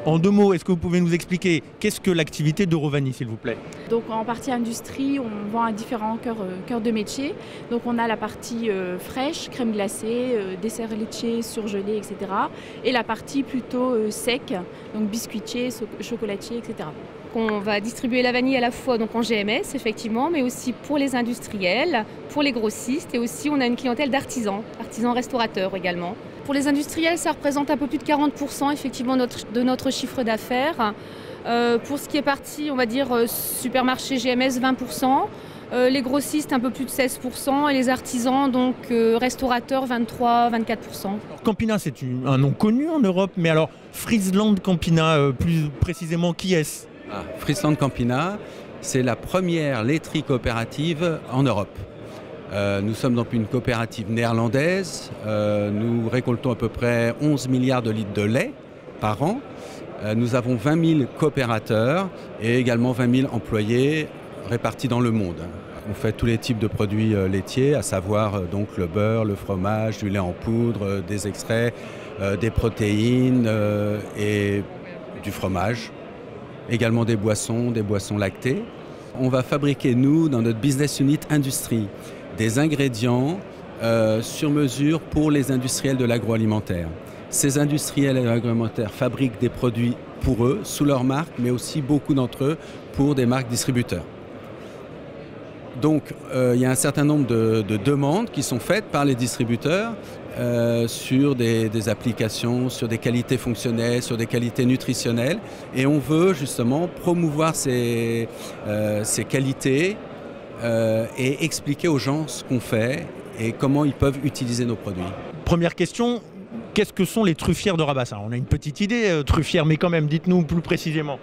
En deux mots, est-ce que vous pouvez nous expliquer qu'est-ce que l'activité d'Eurovanie, s'il vous plaît? Donc en partie industrie, on vend à différents cœurs de métier. Donc on a la partie fraîche, crème glacée, dessert laitier, surgelé, etc. Et la partie plutôt sec, donc biscuitier, chocolatier, etc. On va distribuer la vanille à la fois donc en GMS, effectivement, mais aussi pour les industriels, pour les grossistes, et aussi on a une clientèle d'artisans, restaurateurs également. Pour les industriels, ça représente un peu plus de 40% effectivement de notre chiffre d'affaires. Pour ce qui est parti, on va dire supermarché GMS, 20%. Les grossistes, un peu plus de 16%. Et les artisans, donc restaurateurs, 23-24%. Campina, c'est un nom connu en Europe, mais alors Friesland Campina, plus précisément, qui est-ce? Friesland Campina, c'est la première laiterie coopérative en Europe. Nous sommes donc une coopérative néerlandaise. Nous récoltons à peu près 11 milliards de litres de lait par an. Nous avons 20 000 coopérateurs et également 20 000 employés répartis dans le monde. On fait tous les types de produits laitiers, à savoir donc le beurre, le fromage, du lait en poudre, des extraits, des protéines et du fromage. Également des boissons lactées. On va fabriquer, nous, dans notre business unit industrie, des ingrédients sur mesure pour les industriels de l'agroalimentaire. Ces industriels agroalimentaires fabriquent des produits pour eux, sous leur marque, mais aussi beaucoup d'entre eux pour des marques distributeurs. Donc il y a un certain nombre de demandes qui sont faites par les distributeurs sur des applications, sur des qualités fonctionnelles, sur des qualités nutritionnelles. Et on veut justement promouvoir ces qualités et expliquer aux gens ce qu'on fait et comment ils peuvent utiliser nos produits. Première question, qu'est-ce que sont les truffières de Rabassa? On a une petite idée, truffières, mais quand même, dites-nous plus précisément.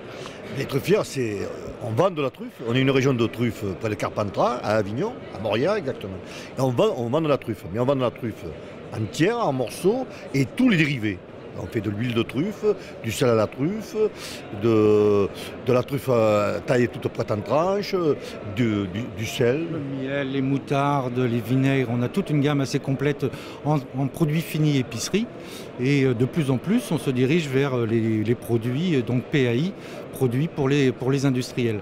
Les truffières, on vend de la truffe. On est une région de truffe près de Carpentras, à Avignon, à Moria exactement. Et on vend de la truffe, mais on vend de la truffe entière, en morceaux, et tous les dérivés. On fait de l'huile de truffe, du sel à la truffe, de la truffe taillée toute prête en tranches, du sel. Le miel, les moutardes, les vinaigres, on a toute une gamme assez complète en produits finis épicerie. Et de plus en plus, on se dirige vers les produits donc PAI, produits pour les industriels.